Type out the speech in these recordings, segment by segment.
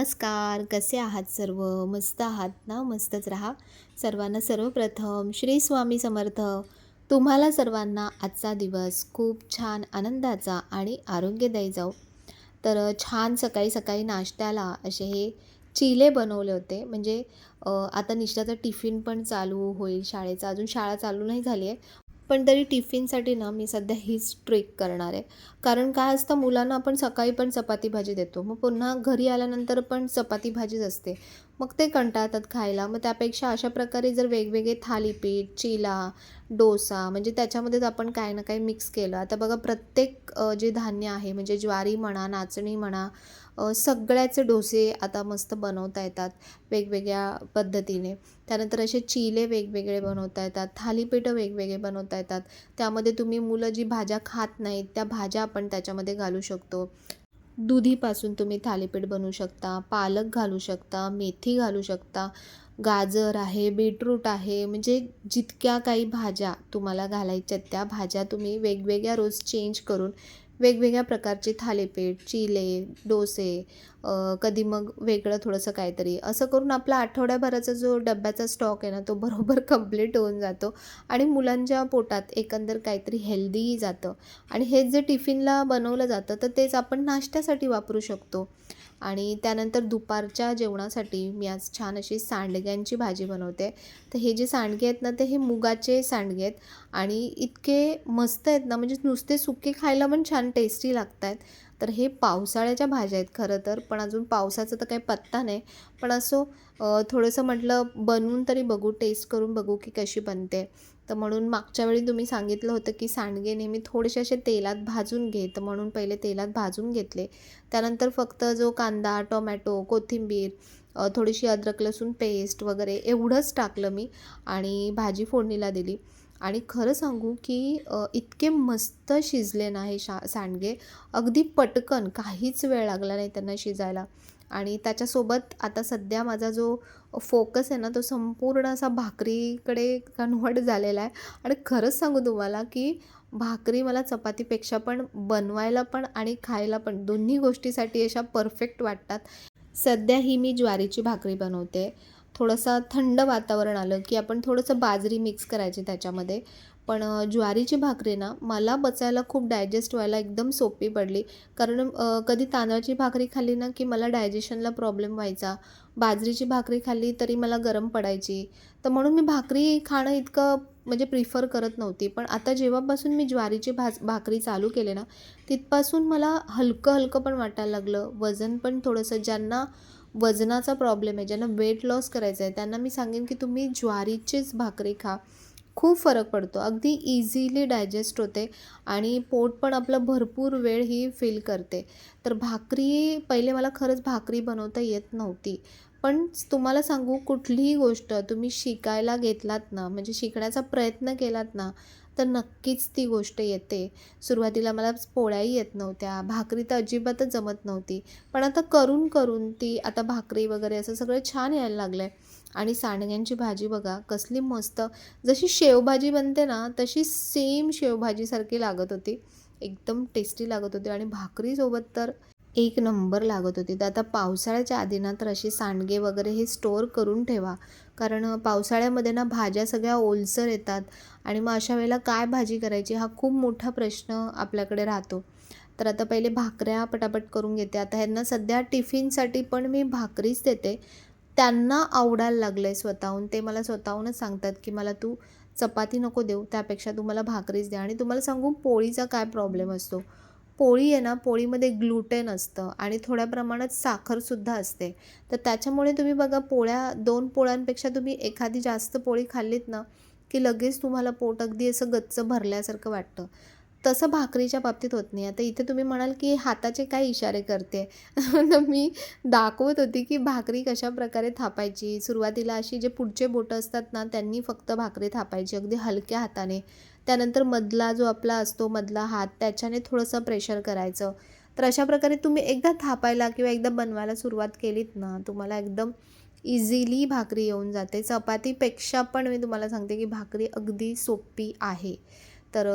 नमस्कार. कसे आहात सर्व? मस्त आहात ना? मस्तच राहा. सर्वांना सर्वप्रथम श्री स्वामी समर्थ. तुम्हाला सर्वांना आजचा दिवस खूप छान आनंदाचा आणि आरोग्यदायी जाओ. छान सकाळी सकाळी नाश्त्याला असे हे चिले बनवले होते. म्हणजे आता निशियाचा टिफिन पण चालू होईल शाळेचा. अजून शाळा चालू नाही झाली आहे. पण तरी टिफिनसाठी ना मी सध्या हीच ट्रिक करणार आहे. कारण काय असतं, मुलांना आपण सकाळी पण चपाती भाजी देतो. मग पुन्हा घरी आल्यानंतर पण चपाती भाजीच असते. मग ते कंटाळतात खायला. मग त्यापेक्षा अशा प्रकारे जर वेगवेगळे थालीपीठ, चिला, डोसा म्हणजे त्याच्यामध्येच आपण काही ना काही मिक्स केलं. आता बघा प्रत्येक जे धान्य आहे म्हणजे ज्वारी म्हणा, नाचणी म्हणा, सगळ्याचे डोसे आता मस्त बनवता येतात वेगवेगळ्या पद्धतीने. त्यानंतर असे चिले वेगवेगळे बनवता येतात, थालीपीठं वेगवेगळे बनवता येतात. त्यामध्ये तुम्ही मुलं जी भाज्या खात नाहीत त्या भाज्या आपण त्याच्यामध्ये घालू शकतो. दुधीपासून तुम्ही थालीपीठ बनवू शकता, पालक घालू शकता, मेथी घालू शकता, गाजर आहे, बीटरूट आहे. म्हणजे जितक्या काही भाज्या तुम्हाला घालायच्या त्या भाज्या तुम्ही वेगवेगळ्या रोज चेंज करून वेगवेगळ्या प्रकारचे थालीपीठ, चिले, डोसे, कधी मग वेगळं थोडंसं काहीतरी असं करून आपला आठवड्याभराचा जो डब्याचा स्टॉक आहे ना तो बरोबर कंप्लीट होऊन जातो आणि मुलांच्या पोटात एकंदर काहीतरी हेल्दीही जातं. आणि हेच जे टिफिनला बनवलं जातं तर तेच आपण नाश्त्यासाठी वापरू शकतो. आणि त्यानंतर दुपारच्या जेवणासाठी मी आज छान अशी सांडग्यांची भाजी बनवते. तर हे जे सांडगे आहेत ना ते हे मुगाचे सांडगे आहेत आणि इतके मस्त आहेत ना, म्हणजे नुसते सुके खायला पण छान टेस्टी लागत आहेत. तर हे पावसाळ्याच्या भाज्या आहेत खरं तर, पण अजून पावसाचा तर काही पत्ता नाही. पण असो, थोडंसं म्हटलं बनवून तरी बघू, टेस्ट करून बघू की कशी बनते. तर म्हणून मागच्या वेळी तुम्ही सांगितलं होतं की सांडगे नेहमी थोडेसे असे तेलात भाजून घे, तर म्हणून पहिले तेलात भाजून घेतले. त्यानंतर फक्त जो कांदा, टोमॅटो, कोथिंबीर, थोडीशी अद्रक लसूण पेस्ट वगैरे एवढंच टाकलं मी आणि भाजी फोडणीला दिली. आणि खरं सांगू की इतके मस्त शिजले ना हे सांडगे. अगदी पटकन काहीच वेळ लागला नाही त्यांना शिजायला. आणि त्याच्यासोबत आता सध्या माझा जो फोकस आहे ना तो संपूर्ण असा भाकरीकडे कन्व्हर्ट झालेला आहे. आणि खरंच सांगू तुम्हाला की भाकरी मला चपातीपेक्षा पण बनवायला पण आणि खायला पण दोन्ही गोष्टीसाठी अशा परफेक्ट वाटतात. सध्या ही मी ज्वारीची भाकरी बनवते. थोडंसं थंड वातावरण आलं की आपण थोडंसं बाजरी मिक्स करायची त्याच्यामध्ये. पण ज्वारीची भाकरी ना मला पचायला खूप डायजेस्ट व्हायला एकदम सोपी पडली. कारण कधी तांदळाची भाकरी खाल्ली ना की मला डायजेशनला प्रॉब्लेम व्हायचा. बाजरीची भाकरी खाल्ली तरी मला गरम पडायची. तर म्हणून मी भाकरी खाणं इतकं म्हणजे प्रिफर करत नव्हती. पण आता जेव्हापासून मी ज्वारीची भाकरी चालू केले ना, तिथपासून मला हलकं-हलकं पण वाटायला लागलं. वजन पण थोडंसं, ज्यांना वजनाचा प्रॉब्लेम आहे, ज्यांना वेट लॉस करायचं आहे, त्यांना मी सांगेन की तुम्ही ज्वारीचीच भाकरी खा. खूप फरक पडतो. अगदी इझिली डायजेस्ट होते आणि पोट पण आपलं भरपूर वेळ ही फिल करते. तर भाकरी पहिले मला खरंच भाकरी बनवता येत नव्हती. पण तुम्हाला सांगू, कुठलीही गोष्ट तुम्ही शिकायला घेतलात ना, म्हणजे शिकण्याचा प्रयत्न केलात ना, तर नक्कीच ती गोष्ट येते. सुरुवातीला मला पोळ्याही येत नव्हत्या, भाकरी तर अजिबातच जमत नव्हती. पण आता करून ती आता भाकरी वगैरे असं सगळं छान यायला लागलं आहे. आणि सांडग्यांची भाजी बघा कसली मस्त, जशी शेवभाजी बनते ना तशी सेम शेवभाजीसारखी लागत होती. एकदम टेस्टी लागत होती आणि भाकरीसोबत तर एक नंबर लागत होती. तर आता पावसाळ्याच्या आधी ना तर असे सांडगे वगैरे हे स्टोअर करून ठेवा. कारण पावसाळ्यामध्ये ना भाज्या सगळ्या ओलसर येतात आणि मग अशा वेळेला काय भाजी करायची हा खूप मोठा प्रश्न आपल्याकडे राहतो. तर आता पहिले भाकऱ्या पटापट करून घेते. आता ह्यांना सध्या टिफिनसाठी पण मी भाकरीच देते. त्यांना आवडायला लागलं आहे स्वतःहून. ते मला स्वतःहूनच सांगतात की मला तू चपाती नको देऊ, त्यापेक्षा तू मला भाकरीच दे. आणि तुम्हाला सांगू पोळीचा काय प्रॉब्लेम असतो. पोळी आहे ना, पोळीमध्ये ग्लुटेन असतं आणि थोड्या प्रमाणात साखरसुद्धा असते. तर त्याच्यामुळे तुम्ही बघा, 2 पोळ्यांपेक्षा तुम्ही एखादी जास्त पोळी खाल्लीत ना, की लगेच तुम्हाला पोट अगदी असं गच्च भरल्यासारखं वाटतं. तसं भाकरीच्या बाबतीत होत नाही. आता इथे तुम्ही म्हणाल की हाताचे काय इशारे करते? तर मी दाखवत होती की भाकरी कशाप्रकारे थापायची. सुरुवातीला अशी जे पुढचे बोटं असतात ना, त्यांनी फक्त भाकरी थापायची अगदी हलक्या हाताने. त्यानंतर मधला जो आपला असतो मधला हात, त्याच्याने थोडंसं प्रेशर करायचं. तर अशा प्रकारे तुम्ही एकदा थापायला किंवा एकदा बनवायला सुरुवात केलीत ना, तुम्हाला एकदम इझिली भाकरी येऊन जाते. चपातीपेक्षा पण मी तुम्हाला सांगते की भाकरी अगदी सोपी आहे. तर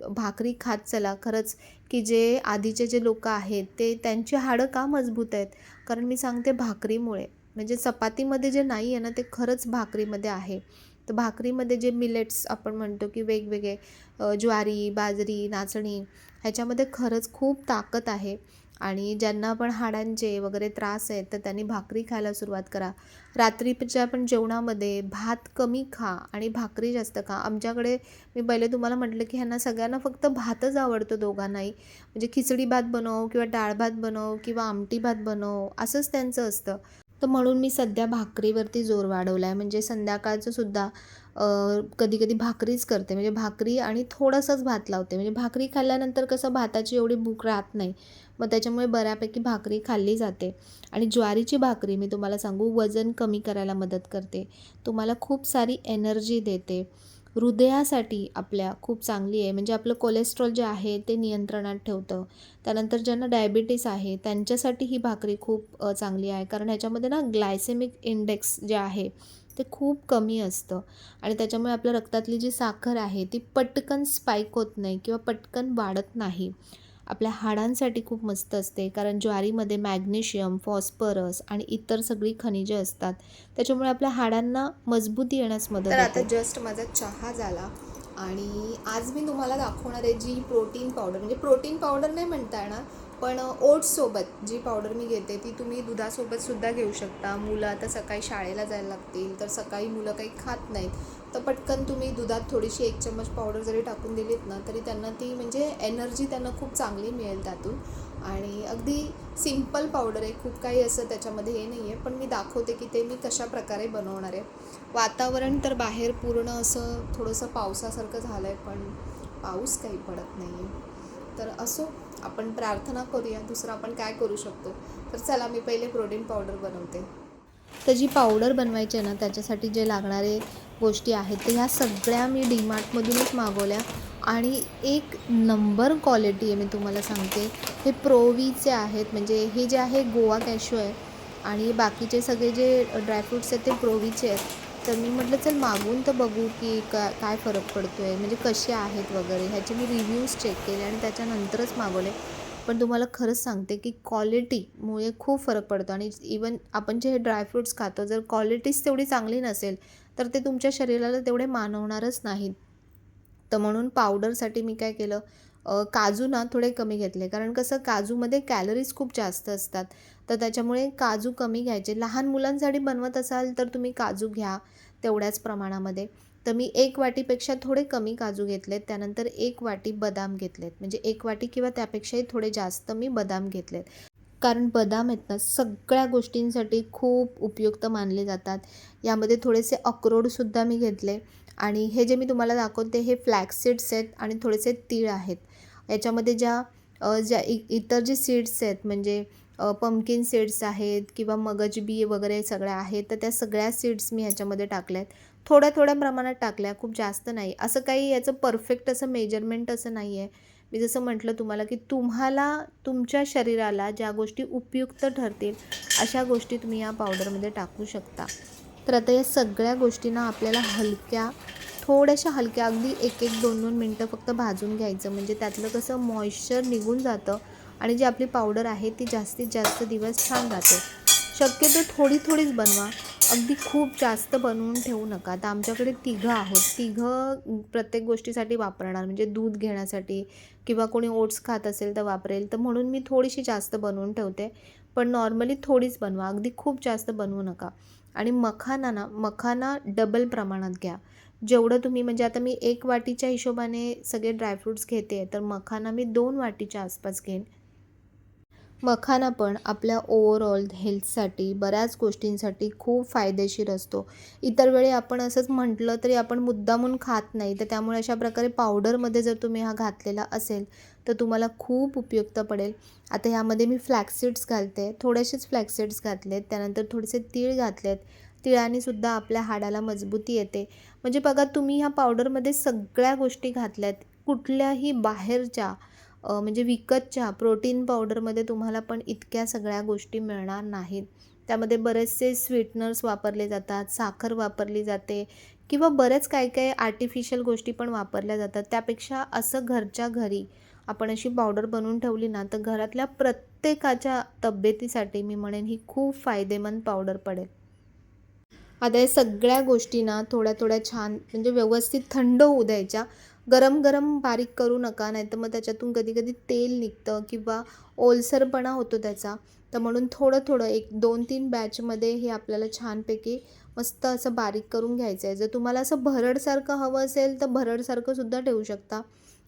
भाकरी खात चला. खरंच की जे आधीचे जे लोकं आहेत ते त्यांची हाडं का मजबूत आहेत? कारण मी सांगते भाकरीमुळे. म्हणजे चपातीमध्ये जे नाही आहे ना, ते खरंच भाकरीमध्ये आहे. तर भाकरीमध्ये जे मिलेट्स आपण म्हणतो की वेगवेगळे ज्वारी, बाजरी, नाचणी ह्याच्यामध्ये खरंच खूप ताकद आहे. आणि ज्यांना पण हाडांचे वगैरे त्रास आहेत, तर त्यांनी भाकरी खायला सुरुवात करा. रात्रीच्या पण जेवणामध्ये भात कमी खा आणि भाकरी जास्त खा. आमच्याकडे मी पहिले तुम्हाला म्हटलं की ह्यांना सगळ्यांना फक्त भातच आवडतो दोघांनाही. म्हणजे खिचडी भात बनव किंवा डाळ भात बनव किंवा आमटी भात बनव असंच त्यांचं असतं. तर म्हणून मी सध्या भाकरीवरती जोर वाढवला आहे. म्हणजे संध्याकाळचं सुद्धा कधी-कधी भाकरीच करते. म्हणजे भाकरी आणि थोडंसंच भात लावते. म्हणजे भाकरी खाल्ल्यानंतर कसं भाताची एवढी भूक राहत नाही. मग त्याच्यामुळे बऱ्यापैकी भाकरी खाल्ली जाते. आणि ज्वारीची भाकरी मी तुम्हाला सांगू वजन कमी करायला मदत करते. तुम्हाला खूप सारी एनर्जी देते. हृदयासाठी आपल्या खूप चांगली आहे. म्हणजे आपलं कोलेस्ट्रॉल जे आहे ते नियंत्रणात ठेवतं. त्यानंतर ज्यांना डायबिटीस आहे त्यांच्यासाठी ही भाकरी खूप चांगली आहे. कारण ह्याच्यामध्ये ना ग्लायसेमिक इंडेक्स जे आहे ते खूप कमी असतं आणि त्याच्यामुळे आपल्या रक्तातली जी साखर आहे ती पटकन स्पाइक होत नाही किंवा पटकन वाढत नाही. आपल्या हाडांसाठी खूप मस्त असते कारण ज्वारीमध्ये मॅग्नेशियम, फॉस्फरस आणि इतर सगळी खनिजे असतात. त्याच्यामुळे आपल्या हाडांना मजबूती येण्यास मदत होते. तर आता जस्ट माझा चहा झाला आणि आज मी तुम्हाला दाखवणार आहे जी प्रोटीन पावडर, म्हणजे प्रोटीन पावडर नाही म्हणता येणार, पण ओट्ससोबत जी पावडर मी घेते ती तुम्ही दुधासोबतसुद्धा घेऊ शकता. मुलं आता सकाळी शाळेला जायला लागतील, तर सकाळी मुलं काही खात नाहीत, तर पटकन तुम्ही दुधात थोडीशी 1 चम्मच पावडर जरी टाकून दिलीत ना, तरी त्यांना ती म्हणजे एनर्जी त्यांना खूप चांगली मिळेल त्यातून. आणि अगदी सिंपल पावडर आहे, खूप काही असं त्याच्यामध्ये हे नाही आहे, पण मी दाखवते की ते मी कशा प्रकारे बनवणार आहे. वातावरण तर बाहेर पूर्ण असं थोडंसं पावसासारखं झालं आहे, पण पाऊस काही पडत नाही आहे. तर असो, आपण प्रार्थना करूया. दुसरं आपण काय करू शकतो. तर चला मी पहिले प्रोटीन पावडर बनवते. तर जी पावडर बनवायची आहे ना, त्याच्यासाठी जे लागणारे गोष्टी आहेत तर ह्या सगळ्या मी डीमार्टमधूनच मागवल्या आणि एक नंबर क्वालिटी आहे मी तुम्हाला सांगते. हे प्रोवीचे आहेत. म्हणजे हे जे आहे गोवा कॅशू आहे आणि बाकीचे सगळे जे ड्रायफ्रूट्स आहेत ते प्रोवीचे आहेत. तर मी म्हटलं चल मागवून तर बघू की काय फरक पडतो आहे, म्हणजे कसे आहेत वगैरे ह्याचे मी रिव्ह्यूज चेक केले आणि त्याच्यानंतरच मागवले. पण तुम्हाला खरंच सांगते की क्वालिटीमुळे खूप फरक पडतो आणि इवन आपण जे हे ड्रायफ्रूट्स खातो जर क्वालिटीच तेवढी चांगली नसेल तर ते तुमच्या शरीराला तेवढे मानवणारच नाहीत. तर म्हणून पावडरसाठी मी काय केलं, काजू ना थोडे कमी घेतले कारण कसं काजूमध्ये कॅलरीज खूप जास्त असतात. तर त्याच्यामुळे काजू कमी घ्यायचे. लहान मुलांसाठी बनवत असाल तर तुम्ही काजू घ्या तेवढ्याच प्रमाणामध्ये. तर मी 1 वाटीपेक्षा थोडे कमी काजू घेतलेत. त्यानंतर 1 वाटी बदाम घेतलेत. म्हणजे 1 वाटी किंवा त्यापेक्षाही थोडे जास्त मी बदाम घेतलेत. कारण बदाम आहेत ना सगळ्या गोष्टींसाठी खूप उपयुक्त मानले जातात. यामध्ये थोडेसे अक्रोडसुद्धा मी घेतले आणि हे जे मी तुम्हाला दाखवते हे फ्लॅक्स सीड्स आहेत आणि थोडेसे तीळ आहेत. याच्यामध्ये ज्या इतर जे सीड्स आहेत म्हणजे पंपकिन सीड्स आहेत किंवा मगज बी वगैरे सगळ्या आहेत, तर त्या सगळ्या सीड्स मी ह्याच्यामध्ये टाकल्या आहेत. थोड्या-थोड्या प्रमाणात टाकल्या, खूप जास्त नाही. असं काही याचं परफेक्ट असं मेजरमेंट असं नाही आहे. मी जसं म्हटलं तुम्हाला की तुम्हाला तुमच्या शरीराला ज्या गोष्टी उपयुक्त ठरतील अशा गोष्टी तुम्ही या पावडरमध्ये टाकू शकता. तर आता या सगळ्या गोष्टींना आपल्याला थोड्याशा हलक्या अगदी 1-1, 2-2 मिनटं फक्त भाजून घ्यायचं. म्हणजे त्यातलं कसं मॉइश्चर निघून जातं आणि जी आपली पावडर आहे ती जास्तीत जास्त दिवस छान राहते. शक्यतो थोडीच बनवा. अगदी खूप जास्त बनवून ठेवू नका. आता आमच्याकडे तिघं आहोत. तिघं प्रत्येक गोष्टीसाठी वापरणार म्हणजे दूध घेण्यासाठी किंवा कोणी ओट्स खात असेल तर वापरेल. तर म्हणून मी थोडीशी जास्त बनवून ठेवते. पण नॉर्मली थोडीच बनवा. अगदी खूप जास्त बनवू नका. आणि मखाना डबल प्रमाणात घ्या. जेवढं तुम्ही म्हणजे आता मी 1 वाटीच्या हिशोबाने सगळे ड्रायफ्रूट्स घेते, तर मखाना मी 2 वाटीच्या आसपास घेईन. मखाना पण आपल्या ओव्हरऑल हेल्थसाठी बऱ्याच गोष्टींसाठी खूप फायदेशीर असतो. इतर वेळी आपण असंच म्हटलं तरी आपण मुद्दामून खात नाही. तर त्यामुळे अशा प्रकारे पावडरमध्ये जर तुम्ही हा घातलेला असेल तर तुम्हाला खूप उपयुक्त पडेल. आता ह्यामध्ये मी फ्लॅक्स सीड्स घालते. थोडेसेच फ्लॅक्स सीड्स घातलेत. त्यानंतर थोडेसे तीळ घातलेत. तिळानेसुद्धा आपल्या हाडाला मजबूती येते. म्हणजे बघा तुम्ही ह्या पावडरमध्ये सगळ्या गोष्टी घातल्यात. कुठल्याही बाहेरच्या म्हणजे विकतच्या प्रोटीन पावडरमध्ये तुम्हाला पण इतक्या सगळ्या गोष्टी मिळणार नाहीत. त्यामध्ये बरेचसे स्वीटनर्स वापरले जातात, साखर वापरली जाते किंवा बरेच काही काही आर्टिफिशियल गोष्टी पण वापरल्या जातात. त्यापेक्षा असं घरच्या घरी आपण अशी पावडर बनवून ठेवली ना, तर घरातल्या प्रत्येकाच्या तब्येतीसाठी मी म्हणेन ही खूप फायदेमंद पावडर पडेल. आता या सगळ्या गोष्टी ना थोड्या-थोड्या छान म्हणजे व्यवस्थित थंड होऊ द्यायच्या. गरम-गरम बारीक करू नका, नाहीतर मग त्याच्यातून कधी-कधी तेल निघतं किंवा ओलसरपणा होतो त्याचा. तर म्हणून थोडं-थोडं एक 2-3 बॅचमध्ये हे आपल्याला छानपैकी मस्त असं बारीक करून घ्यायचं आहे. जर तुम्हाला असं भरडसारखं हवं असेल, तर भरडसारखं सुद्धा ठेवू शकता.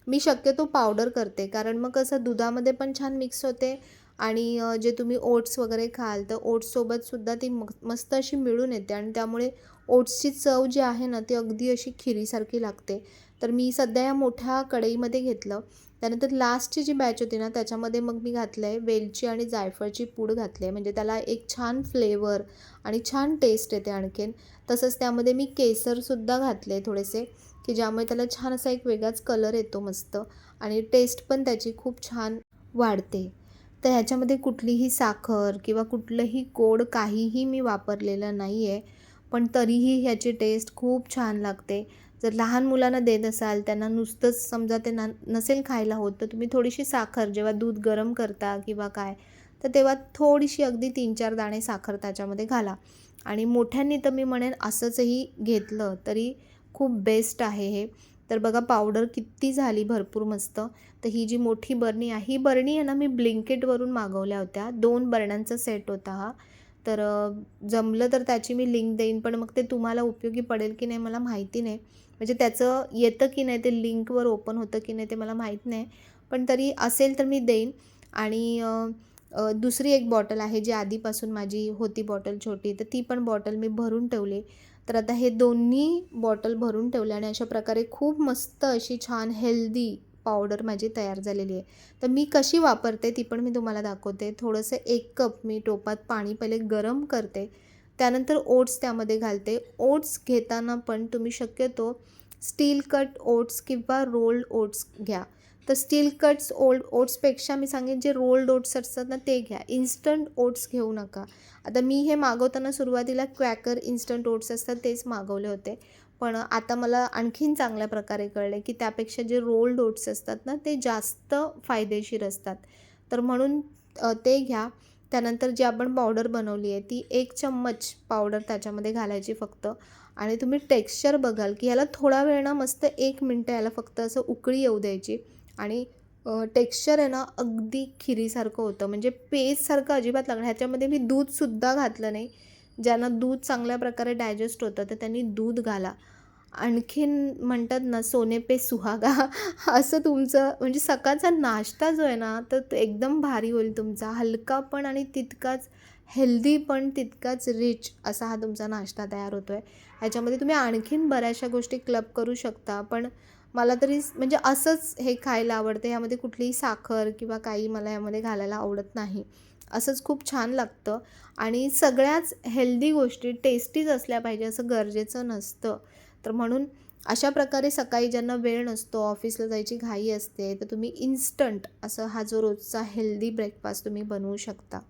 मी शक्यतो पावडर करते, कारण मग कसं दुधामध्ये पण छान मिक्स होते आणि जे तुम्ही ओट्स वगैरे खाल, तर ओट्ससोबतसुद्धा ती मस्त अशी मिळून येते आणि त्यामुळे ओट्सची चव जी आहे ना, ती अगदी अशी खिरीसारखी लागते. तर मी सध्या या मोठ्या कढईमध्ये घेतलं. त्यानंतर लास्टची जी बॅच होती ना, त्याच्यामध्ये मग मी घातलं आहे वेलची आणि जायफळची पूड घातली आहे. म्हणजे त्याला एक छान फ्लेवर आणि छान टेस्ट येते आणखीन. तसंच त्यामध्ये मी केसरसुद्धा घातले थोडेसे, की ज्यामुळे त्याला छान असा एक वेगळाच कलर येतो मस्त आणि टेस्ट पण त्याची खूप छान वाढते. तर ह्याच्यामध्ये कुठलीही साखर किंवा कुठलंही गोड काहीही मी वापरलेलं नाही आहे. पण तरीही ह्याची टेस्ट खूप छान लागते. जर लहान मुलांना देत असाल, त्यांना नुसतंच समजा ते नसेल खायला होत, तर तुम्ही थोडीशी साखर जेव्हा दूध गरम करता किंवा काय, तर तेव्हा थोडीशी अगदी 3-4 दाणे साखर त्याच्यामध्ये घाला. आणि मोठ्यांनी तर मी म्हणेन असंचही घेतलं तरी खूप बेस्ट आहे हे. तर बघा पावडर किती झाली भरपूर मस्त. तर ही जी मोठी बरणी आहे, ही बरणी आहे ना मी Blinkitवरून मागवल्या होत्या. 2 बरण्यांचा सेट होता हा. तर जमलं तर त्याची मी लिंक देईन, पण मग ते तुम्हाला उपयोगी पडेल की नाही मला माहिती नाही. म्हणजे त्याचं येतं की नाही ते लिंकवर ओपन होतं की नाही ते मला माहीत नाही. पण तरी असेल तर मी देईन. आणि दुसरी एक बॉटल आहे जी आधीपासून माझी होती बॉटल छोटी, तर ती पण बॉटल मी भरून ठेवली. तर आता हे दोन्ही बॉटल भरून ठेवल्या आणि अशा प्रकारे खूप मस्त अशी छान हेल्दी पावडर माझी तयार झालेली आहे. तर मी कशी वापरते ती पण मी तुम्हाला दाखवते. थोडंसं 1 कप मी टोपात पाणी पहिले गरम करते. त्यानंतर ओट्स त्यामध्ये घालते. ओट्स घेताना पण तुम्ही शक्यतो स्टील कट ओट्स किंवा रोल्ड ओट्स घ्या. तर स्टील कट्स ओट्सपेक्षा मी सांगेन जे रोल्ड ओट्स असतात ना ते घ्या. इन्स्टंट ओट्स घेऊ नका. आता मी हे मागवताना सुरुवातीला क्वॅकर इन्स्टंट ओट्स असतात तेच मागवले होते. पण आता मला आणखीन चांगल्या प्रकारे कळले, की त्यापेक्षा जे रोल्ड ओट्स असतात ना, ते जास्त फायदेशीर असतात. तर म्हणून ते घ्या. त्यानंतर जी आपण पावडर बनवली आहे, ती 1 चम्मच पावडर त्याच्यामध्ये घालायची फक्त आणि तुम्ही टेक्स्चर बघाल, की ह्याला थोडा वेळ ना मस्त 1 मिनिटं याला फक्त असं उकळी येऊ द्यायची आणि टेक्स्चर आहे ना, अगदी खिरीसारखं होतं. म्हणजे पेस्टसारखं अजिबात लागणार. ह्याच्यामध्ये मी दूधसुद्धा घातलं नाही. ज्यांना दूध चांगल्या प्रकारे डायजेस्ट होतं, तर त्यांनी दूध घाला. आणखीन म्हणतात ना, सोने पे सुहागा असं तुमचं म्हणजे सकाळचा नाश्ता जो आहे ना, तर तो एकदम भारी होईल तुमचा. हलका पण आणि तितकाच हेल्दी पण तितकाच रिच असा हा तुमचा नाश्ता तयार होतो आहे. ह्याच्यामध्ये तुम्ही आणखीन बऱ्याचशा गोष्टी क्लब करू शकता. पण मला तरी म्हणजे असंच हे खायला आवडतं. यामध्ये कुठलीही साखर किंवा काही मला यामध्ये घालायला आवडत नाही. असंच खूप छान लागतं आणि सगळ्याच हेल्दी गोष्टी टेस्टीच असल्या पाहिजे असं गरजेचं नसतं. तर म्हणून अशा प्रकारे सकाळी ज्यांना वेळ नसतो, ऑफिसला जायची घाई असते, तर तुम्ही इन्स्टंट असं हा जो रोजचा हेल्दी ब्रेकफास्ट तुम्ही बनवू शकता.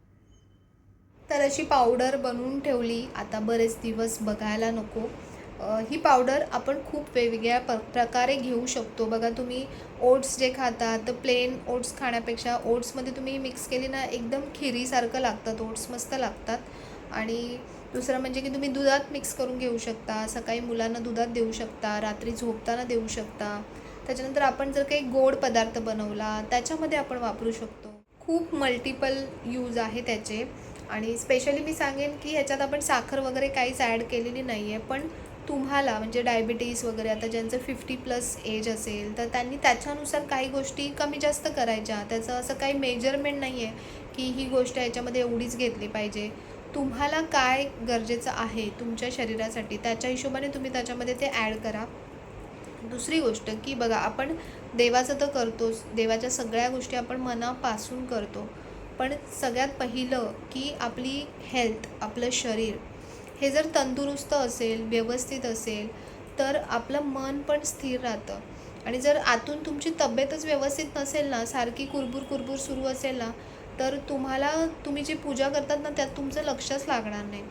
तर अशी पावडर बनवून ठेवली. आता बरेच दिवस बघायला नको. ही पावडर आपण खूप वेगवेगळ्या प्रकारे घेऊ शकतो. बघा तुम्ही ओट्स जे खाता, तर प्लेन ओट्स खाण्यापेक्षा ओट्समध्ये तुम्ही मिक्स केली ना, एकदम खिरीसारखं लागतात ओट्स, मस्त लागतात. आणि दुसरं म्हणजे की तुम्ही दुधात मिक्स करून घेऊ शकता. सकाळी मुलांना दुधात देऊ शकता, रात्री झोपताना देऊ शकता. त्याच्यानंतर आपण जर काही गोड पदार्थ बनवला, त्याच्यामध्ये आपण वापरू शकतो. खूप मल्टिपल यूज आहे त्याचे. आणि स्पेशली मी सांगेन की ह्याच्यात आपण साखर वगैरे काहीच ॲड केलेली नाही आहे. पण तुम्हाला म्हणजे डायबिटीज वगैरे आता ज्यांचं 50+ एज असेल, तर त्यांनी त्याच्यानुसार काही गोष्टी कमी जास्त करायच्या. त्याचं असं काही मेजरमेंट नाही आहे की ही गोष्ट ह्याच्यामध्ये एवढीच घेतली पाहिजे. तुम्हाला काय गरजेचं आहे तुमच्या शरीरासाठी, त्याच्या हिशोबाने तुम्ही त्याच्यामध्ये ते ॲड करा. दुसरी गोष्ट की बघा आपण देवाचं तर करतोच, देवाच्या सगळ्या गोष्टी आपण मनापासून करतो. पण सगळ्यात पहिलं की आपली हेल्थ, आपलं शरीर हे जर तंदुरुस्त असेल, व्यवस्थित असेल, तर आपलं मन पण स्थिर राहतं. आणि जर आतून तुमची तब्येतच व्यवस्थित नसेल ना, सारखी कुरबुर सुरू असेल ना, तर तुम्ही जी पूजा करतात ना, त्यात तुमचं लक्षच लागणार नाही.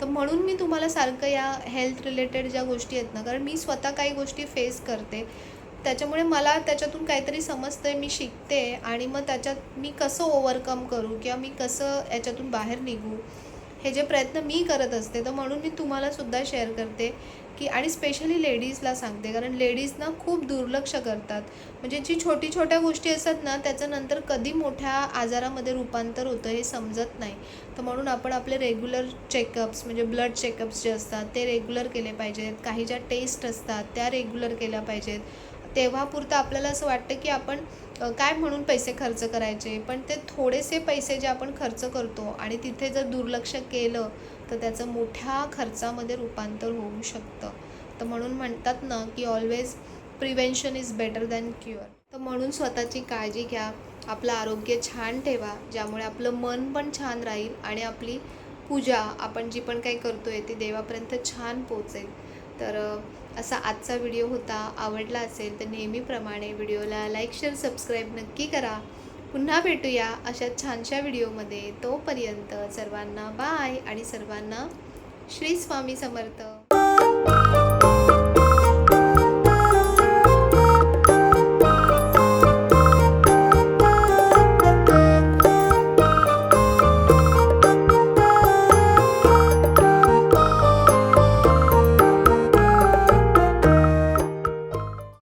तर म्हणून मी तुम्हाला सारखं या हेल्थ रिलेटेड ज्या गोष्टी आहेत ना, कारण मी स्वतः काही गोष्टी फेस करते, त्याच्यामुळे मला त्याच्यातून काहीतरी समजतं आहे, मी शिकते आणि मग त्याच्यात मी कसं ओव्हरकम करू किंवा मी कसं याच्यातून बाहेर निघू, हे जे प्रयत्न मी करत असते. तर म्हणून मी तुम्हालासुद्धा शेअर करते की आणि स्पेशली लेडीजला सांगते, कारण लेडीज ना खूप दुर्लक्ष करतात. म्हणजे जी छोट्या गोष्टी असतात ना, त्याचं नंतर कधी मोठ्या आजारामध्ये रूपांतर होतं हे समजत नाही. तर म्हणून आपण आपले रेग्युलर चेकअप्स म्हणजे ब्लड चेकअप्स जे असतात ते रेग्युलर केले पाहिजेत. काही ज्या टेस्ट असतात त्या रेग्युलर केल्या पाहिजेत. तेव्हापुरतं आपल्याला असं वाटतं की आपण काय म्हणून पैसे खर्च करायचे, पण ते थोडेसे पैसे जे आपण खर्च करतो आणि तिथे जर दुर्लक्ष केलं तर त्याचं मोठ्या खर्चामध्ये रूपांतर होऊ शकतं. तर म्हणून म्हणतात ना की always prevention is better than cure. तर म्हणून स्वतःची काळजी घ्या, आपलं आरोग्य छान ठेवा, ज्यामुळे आपलं मन पण छान राहील आणि आपली पूजा आपण जी पण काही करतो आहे ती देवापर्यंत छान पोचेल. तर असा आजचा व्हिडिओ होता. आवडला असेल तर नेहमीप्रमाणे व्हिडिओला लाईक, शेअर, सबस्क्राईब नक्की करा. पुन्हा भेटूया अशा छानशा व्हिडिओमध्ये. तोपर्यंत सर्वांना बाय आणि सर्वांना श्री स्वामी समर्थ.